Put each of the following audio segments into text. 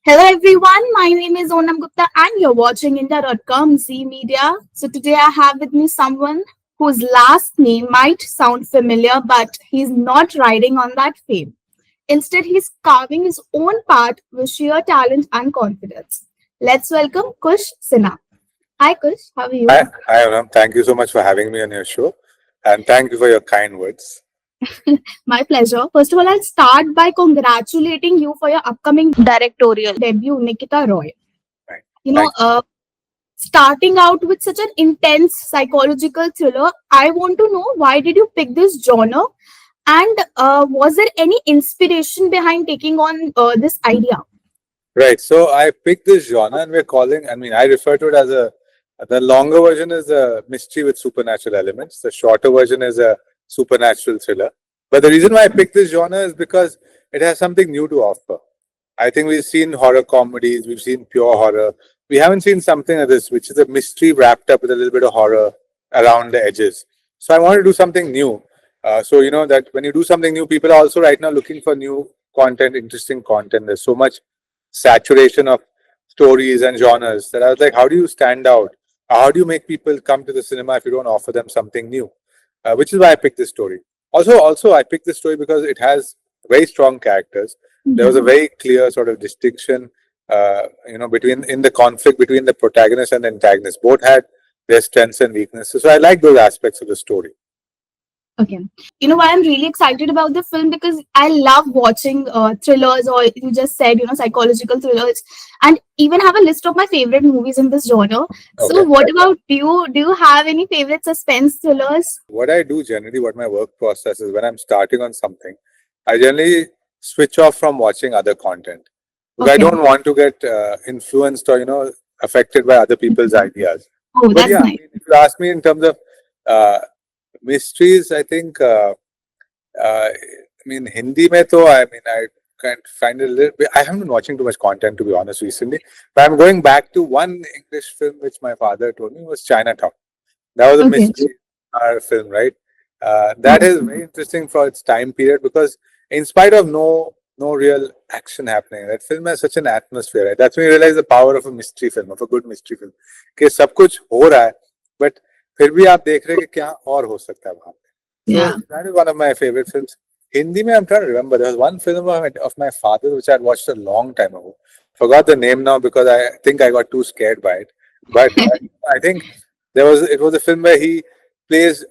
Hello everyone, my name is Onam Gupta and you're watching India.com Z Media. So today I have with me someone whose last name might sound familiar, but he's not riding on that fame. Instead, he's carving his own path with sheer talent and confidence. Let's welcome Kush Sinha. Hi Kush, how are you? Hi, Onam. Thank you so much for having me on your show, and thank you for your kind words. My pleasure. First of all, I'll start by congratulating you for your upcoming directorial debut, Nikita Roy. Right. You know, Thank starting out with such an intense psychological thriller, I want to know why did you pick this genre, and was there any inspiration behind taking on this idea? you. Right. So I picked this genre, and we're calling. I mean, I refer to it as a. The longer version is a mystery with supernatural elements. The shorter version is a supernatural thriller. But the reason why I picked this genre is because it has something new to offer. I think we've seen horror comedies, we've seen pure horror. We haven't seen something like this, which is a mystery wrapped up with a little bit of horror around the edges. So I wanted to do something new. So you know that when you do something new, people are also right now looking for new content, interesting content. There's so much saturation of stories and genres that I was like, how do you stand out? How do you make people come to the cinema if you don't offer them something new? Which is why I picked this story. Also, I picked this story because it has very strong characters. There was a Yeah. very clear sort of distinction, between in the conflict between the protagonist and the antagonist. Both had their strengths and weaknesses. So I like those aspects of the story. Okay. You know why I'm really excited about the film, because I love watching thrillers, or you just said, psychological thrillers, and even have a list of my favorite movies in this genre. So, Okay. what about you? Do you have any favorite suspense thrillers? What I do generally, what my work process is when I'm starting on something, I generally switch off from watching other content because I Okay. don't want to get influenced or affected by other people's ideas. Oh, But that's yeah, I nice. mean, if you ask me in terms of uh, mysteries, I think I mean Hindi mein to I mean I can find it a little bit. I haven't been watching too much content to be honest recently, but I'm going back to one English film which my father told me was Chinatown. That was a Okay. mystery film, right? That Oh, is very interesting for its time period because, in spite of no real action happening, that film has such an atmosphere. Right? That's when you realize the power of a mystery film, of a good mystery film. कि सब कुछ हो रहा है, but फिर भी आप देख रहे हैं कि क्या और हो सकता है वहाँ पे. So yeah. that is one of my favorite films. Hindi में I'm trying to remember. There was one film of my father which I had watched a long time ago. Forgot the name now because I think I got too scared by it. But I think it was a film where he plays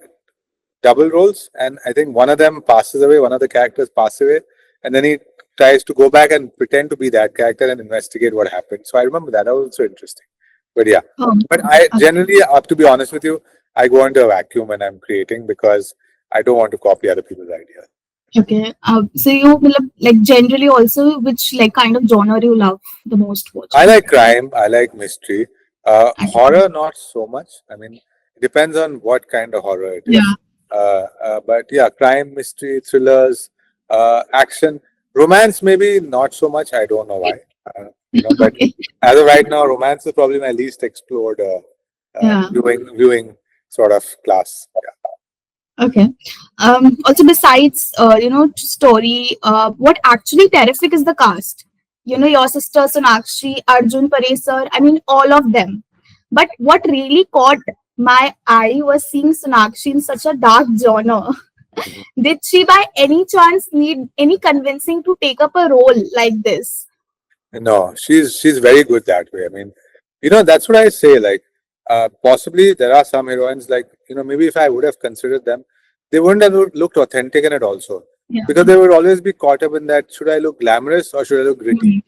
double roles, and I think one of them passes away, one of the characters passes away, and then he tries to go back and pretend to be that character and investigate what happened. So I remember that. That was also interesting. But yeah, Oh, but I okay. generally, up to be honest with you, I go into a vacuum when I'm creating because I don't want to copy other people's ideas. Okay. So you will, like, generally also, which like kind of genre you love the most I watching? like crime. I like mystery. Horror, not so much. I mean, it depends on what kind of horror it Yeah. is. But yeah, crime, mystery, thrillers, action, romance, maybe not so much. I don't know why. But Okay. as of right now, romance is probably my least explored Yeah. viewing sort of class. Okay. Also, besides, story, what actually terrific is the cast. You know, your sister Sonakshi, Arjun Paresar, I mean, all of them. But what really caught my eye was seeing Sonakshi in such a dark genre. Mhm. Did she by any chance need any convincing to take up a role like this? No, she's very good that way. I mean, that's what I say. Like, possibly there are some heroines like maybe if I would have considered them, they wouldn't have looked authentic in it also, Yeah. because they would always be caught up in that. Should I look glamorous or should I look gritty? Mhm.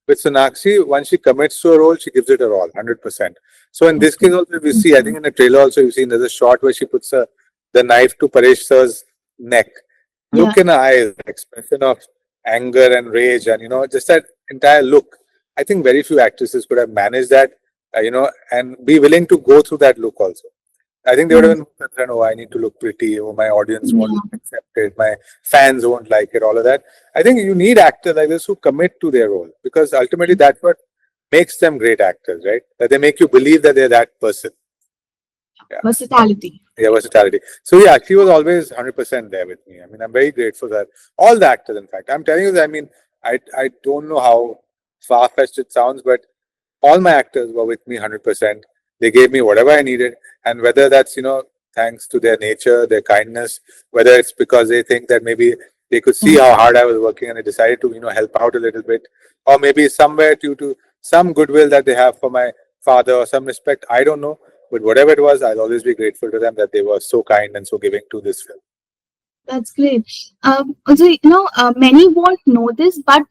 With Sonakshi, once she commits to a role, she gives it her all, 100%. So in this case also, if you see, I think in the trailer also you've seen there's a shot where she puts the knife to Paresh sir's neck. Yeah. Look in her eyes, the expression of anger and rage, and just that entire look. I think very few actresses could have managed that, and be willing to go through that look also. I think they would have been concerned, oh, I need to look pretty, oh, my audience won't Yeah. accept it, my fans won't like it, all of that. I think you need actors like this who commit to their role, because ultimately that's what makes them great actors, right? That they make you believe that they're that person. Yeah. Versatility. Yeah, versatility. So yeah, she was always 100% there with me. I mean, I'm very grateful that all the actors, in fact, I'm telling you that. I mean, I don't know how far-fetched it sounds, but all my actors were with me 100%. They gave me whatever I needed, and whether that's thanks to their nature, their kindness, whether it's because they think that maybe they could see how hard I was working and they decided to help out a little bit, or maybe somewhere due to some goodwill that they have for my father or some respect. I don't know, but whatever it was, I'll always be grateful to them that they were so kind and so giving to this film. That's great. Also, many won't know this, but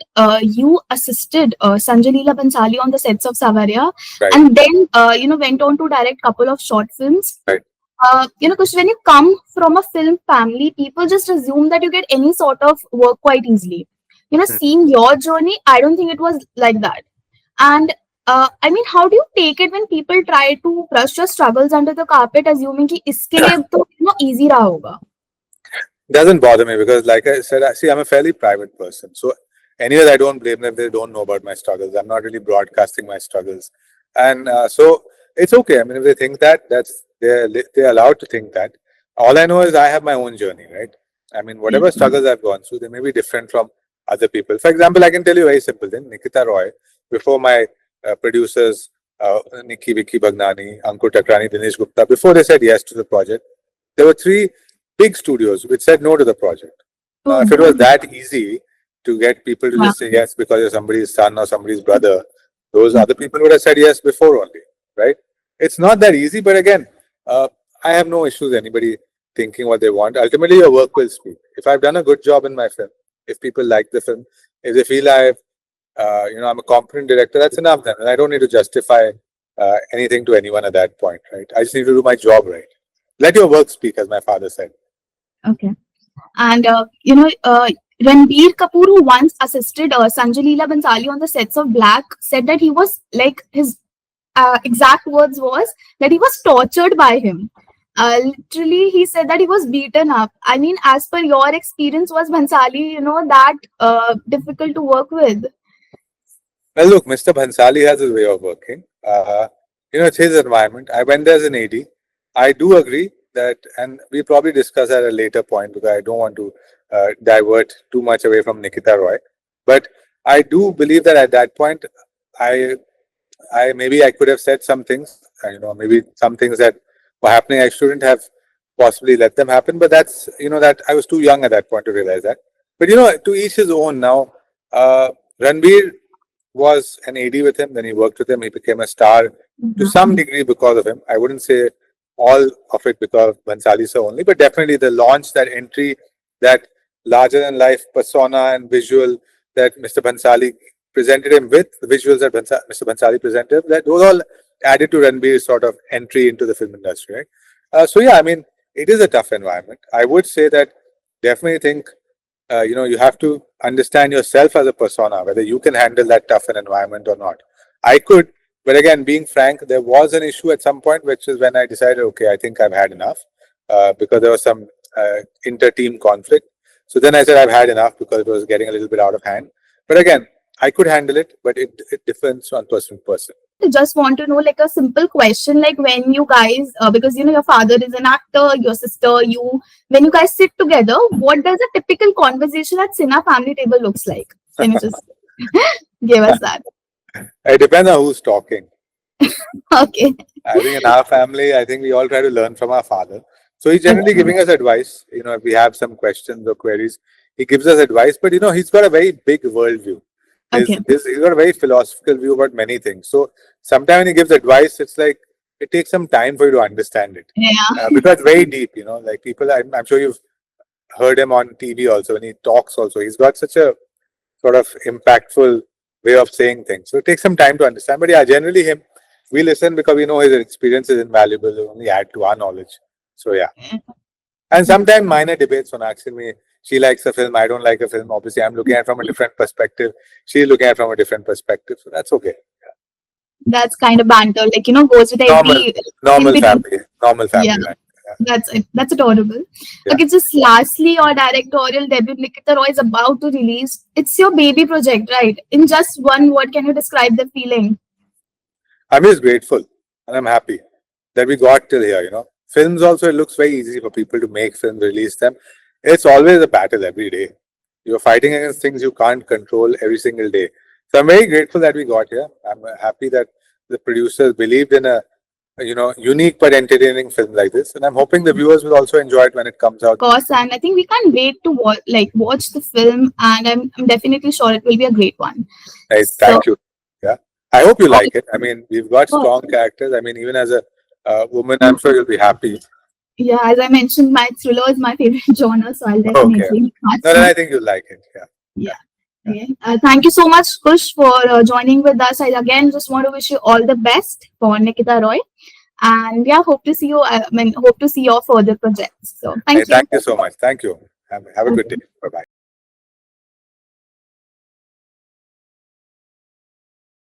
you assisted Sanjay Leela Bhansali on the sets of Saawariya, Right, and then went on to direct couple of short films. right. Because when you come from a film family, people just assume that you get any sort of work quite easily. Hmm. Seeing your journey, I don't think it was like that. And I mean, how do you take it when people try to brush your struggles under the carpet, assuming कि इसके लिए तो easy रहा होगा? Doesn't bother me because, like I said, see, I'm a fairly private person. So, anyways, I don't blame them if they don't know about my struggles. I'm not really broadcasting my struggles, and so it's okay. I mean, if they think that, they're allowed to think that. All I know is I have my own journey, right? I mean, whatever struggles I've gone through, they may be different from other people. For example, I can tell you a very simple thing. Nikita Roy, before my producers, Nikki, Vicky Bhagnani, Ankur Takrani, Dinesh Gupta, before they said yes to the project, there were three big studios which said no to the project. Now, if Oh, it was that easy to get people to yeah. just say yes because you're somebody's son or somebody's brother, those other people would have said yes before only, right? It's not that easy, but again, I have no issues with anybody thinking what they want. Ultimately, your work will speak. If I've done a good job in my film, if people like the film, if they feel I'm a competent director, that's enough then. And I don't need to justify anything to anyone at that point, right? I just need to do my job right. Let your work speak, as my father said. Okay. And Ranbir Kapoor, who once assisted Sanjay Leela Bhansali on the sets of Black, said that he was like his exact words was that he was tortured by him. Literally, he said that he was beaten up. I mean, as per your experience, was Bhansali, that difficult to work with? Well, look, Mr. Bhansali has his way of working. It's his environment. I went there as an AD. I do agree that, and we probably discuss at a later point because I don't want to divert too much away from Nikita Roy. But I do believe that at that point, I maybe I could have said some things, maybe some things that were happening. I shouldn't have possibly let them happen. But that's, that I was too young at that point to realize that. But, to each his own now. Ranbir was an AD with him. Then he worked with him. He became a star to some degree because of him. I wouldn't say all of it because of Bhansali sir only, but definitely the launch, that entry, that larger than life persona and visual that Mr. Bhansali presented him with, the visuals that Mr. Bhansali presented, that those all added to Ranbir's sort of entry into the film industry. Right? So yeah, I mean, it is a tough environment. I would say that definitely think you have to understand yourself as a persona, whether you can handle that tough an environment or not. I could, but again, being frank, there was an issue at some point, which is when I decided, okay, I think I've had enough, because there was some inter-team conflict. So then I said I've had enough because it was getting a little bit out of hand. But again, I could handle it, but it differs on person to person. Just want to know like a simple question, like when you guys because your father is an actor, your sister, you, when you guys sit together, what does a typical conversation at Sinha family table looks like? Can you just give us that? It depends on who's talking. Okay. I think in our family, I think we all try to learn from our father. So he's generally Okay. giving us advice. If we have some questions or queries, he gives us advice. But he's got a very big worldview. Okay. He's got a very philosophical view about many things. So sometimes when he gives advice, it's like it takes some time for you to understand it, Yeah. because it's very deep. Like people, I'm sure you've heard him on TV also when he talks. Also, he's got such a sort of impactful way of saying things. So it takes some time to understand. But yeah, generally we listen because we know his experience is invaluable. We only add to our knowledge. So yeah. And sometimes minor debates on asking me, she likes a film, I don't like a film. Obviously, I'm looking at it from a different perspective. She's looking at it from a different perspective. So that's okay. That's kind of banter, like goes with Normal, every in normal between. family, normal Yeah. family life. Yeah. That's it. That's adorable. Yeah. Okay, just lastly, your directorial debut, Nikita Roy, is about to release. It's your baby project, right? In just one word, can you describe the feeling? I'm just grateful and I'm happy that we got till here. Films also, it looks very easy for people to make films, release them. It's always a battle every day. You're fighting against things you can't control every single day. So I'm very grateful that we got here. I'm happy that the producers believed in a unique but entertaining film like this, and I'm hoping the viewers will also enjoy it when it comes out. Course, and I think we can't wait to watch the film, and I'm definitely sure it will be a great one. Hey, So, thank you. Yeah, I hope you all like it. I mean, we've got course. strong characters. I mean, even as a woman, I'm sure you'll be happy. Yeah, as I mentioned, my thriller is my favorite genre, so I'll Okay. definitely watch No, then that. I think you'll like it. Yeah. Yeah. Yeah. Yeah. Okay. Thank you so much, Kush, for joining with us. I again just want to wish you all the best for Nikita Roy, and yeah, hope to see you. I mean, hope to see your further projects. So, Hey, thank you. thank you so much. Thank you. Have a good day. Bye bye.